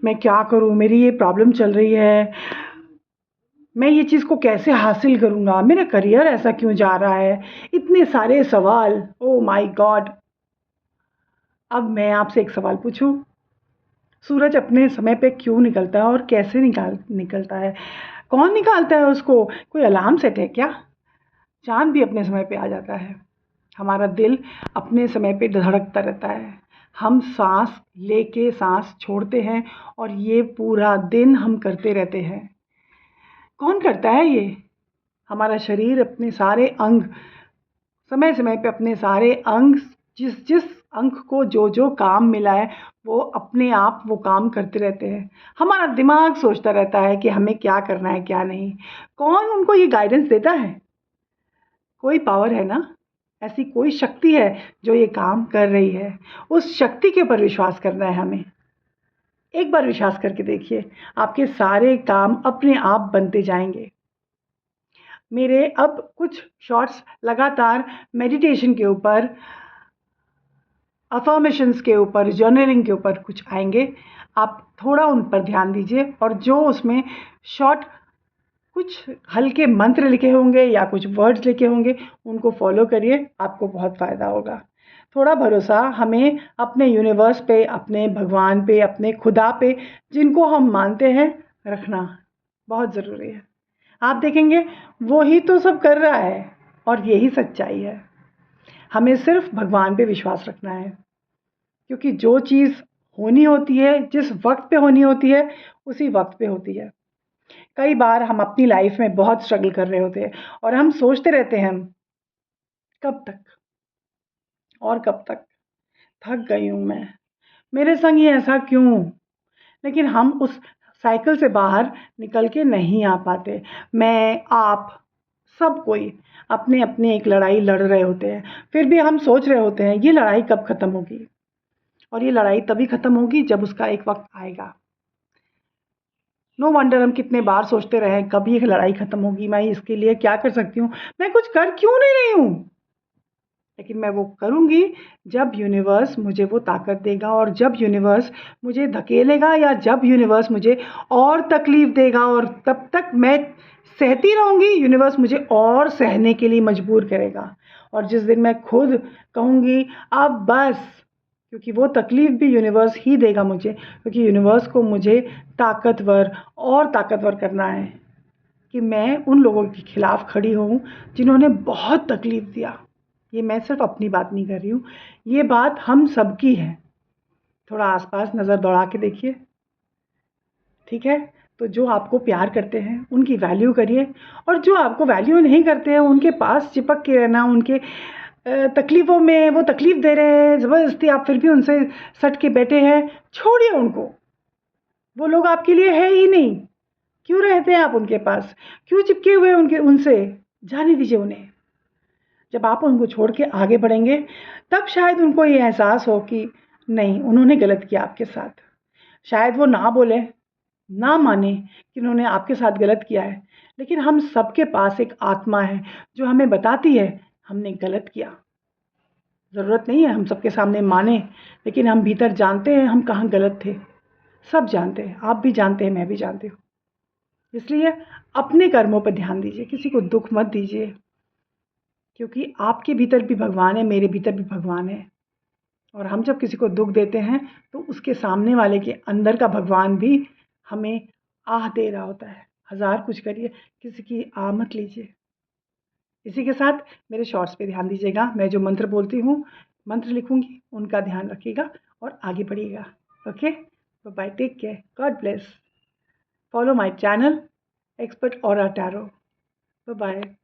मैं क्या करूँ, मेरी ये प्रॉब्लम चल रही है, मैं ये चीज़ को कैसे हासिल करूँगा, मेरा करियर ऐसा क्यों जा रहा है, इतने सारे सवाल। Oh my God! अब मैं आपसे एक सवाल पूछूं, सूरज अपने समय पे क्यों निकलता है और कैसे निकलता है? कौन निकालता है उसको? कोई अलार्म सेट है क्या? चाँद भी अपने समय पे आ जाता है। हमारा दिल अपने समय पे धड़कता रहता है। हम साँस लेके साँस छोड़ते हैं और ये पूरा दिन हम करते रहते हैं। कौन करता है ये? हमारा शरीर अपने सारे अंग समय-समय पे अपने सारे अंग, जिस अंग को जो काम मिला है वो अपने आप वो काम करते रहते हैं। हमारा दिमाग सोचता रहता है कि हमें क्या करना है, क्या नहीं। कौन उनको ये गाइडेंस देता है? कोई पावर है ना, ऐसी कोई शक्ति है जो ये काम कर रही है। उस शक्ति के ऊपर विश्वास करना है हमें। एक बार विश्वास करके देखिए, आपके सारे काम अपने आप बनते जाएँगे। मेरे अब कुछ शॉर्ट्स लगातार मेडिटेशन के ऊपर, अफ़र्मेशंस के ऊपर, जर्नलिंग के ऊपर कुछ आएँगे। आप थोड़ा उन पर ध्यान दीजिए और जो उसमें शॉर्ट कुछ हल्के मंत्र लिखे होंगे या कुछ वर्ड्स लिखे होंगे, उनको फ़ॉलो करिए, आपको बहुत फ़ायदा होगा। थोड़ा भरोसा हमें अपने यूनिवर्स पे, अपने भगवान पे, अपने खुदा पे, जिनको हम मानते हैं, रखना बहुत ज़रूरी है। आप देखेंगे वो ही तो सब कर रहा है और यही सच्चाई है। हमें सिर्फ़ भगवान पे विश्वास रखना है, क्योंकि जो चीज़ होनी होती है, जिस वक़्त पे होनी होती है, उसी वक़्त पे होती है। कई बार हम अपनी लाइफ़ में बहुत स्ट्रगल कर रहे होते हैं और हम सोचते रहते हैं, कब तक और कब तक? थक गई हूँ मैं, मेरे संग ये ऐसा क्यों? लेकिन हम उस साइकिल से बाहर निकल के नहीं आ पाते। मैं, आप, सब कोई अपनी-अपनी एक लड़ाई लड़ रहे होते हैं। फिर भी हम सोच रहे होते हैं, ये लड़ाई कब ख़त्म होगी? और ये लड़ाई तभी ख़त्म होगी जब उसका एक वक़्त आएगा। नो वंडर हम कितने बार सोचते रहे, कब ये लड़ाई ख़त्म होगी? मैं इसके लिए क्या कर सकती हूँ? मैं कुछ कर क्यों नहीं रही हूँ? लेकिन मैं वो करूँगी जब यूनिवर्स मुझे वो ताकत देगा और जब यूनिवर्स मुझे धकेलेगा या जब यूनिवर्स मुझे और तकलीफ़ देगा, और तब तक मैं सहती रहूँगी, यूनिवर्स मुझे और सहने के लिए मजबूर करेगा। और जिस दिन मैं खुद कहूँगी अब बस, क्योंकि वो तकलीफ़ भी यूनिवर्स ही देगा मुझे, क्योंकि यूनिवर्स को मुझे ताकतवर और ताकतवर करना है कि मैं उन लोगों के खिलाफ़ खड़ी हूँ जिन्होंने बहुत तकलीफ़ दिया। ये मैं सिर्फ़ अपनी बात नहीं कर रही हूँ, ये बात हम सबकी है। थोड़ा आस-पास नज़र दौड़ा के देखिए, ठीक है? तो जो आपको प्यार करते हैं, उनकी वैल्यू करिए, और जो आपको वैल्यू नहीं करते हैं, उनके पास चिपक के रहना, उनके तकलीफ़ों में वो तकलीफ़ दे रहे हैं, ज़बरदस्ती आप फिर भी उनसे सट के बैठे हैं, छोड़िए उनको। वो लोग आपके लिए है ही नहीं। क्यों रहते हैं आप उनके पास? क्यों चिपके हुए हैं उनसे? जाने दीजिए उन्हें। जब आप उनको छोड़ के आगे बढ़ेंगे, तब शायद उनको ये एहसास हो कि नहीं, उन्होंने गलत किया आपके साथ। शायद वो ना बोलें, ना मानें कि उन्होंने आपके साथ गलत किया है, लेकिन हम सबके पास एक आत्मा है जो हमें बताती है हमने गलत किया। ज़रूरत नहीं है हम सबके सामने मानें, लेकिन हम भीतर जानते हैं हम कहाँ गलत थे। सब जानते हैं, आप भी जानते हैं, मैं भी जानती हूँ। इसलिए अपने कर्मों पर ध्यान दीजिए, किसी को दुःख मत दीजिए, क्योंकि आपके भीतर भी भगवान है, मेरे भीतर भी भगवान है। और हम जब किसी को दुःख देते हैं, तो उसके सामने वाले के अंदर का भगवान भी हमें आह दे रहा होता है। हज़ार कुछ करिए, किसी की आह मत लीजिए। इसी के साथ मेरे शॉर्ट्स पे ध्यान दीजिएगा। मैं जो मंत्र बोलती हूँ, मंत्र लिखूँगी, उनका ध्यान रखिएगा और आगे बढ़िएगा। Okay? Bye bye, take care, God bless. Follow my channel, expert aura tarot. Bye-bye.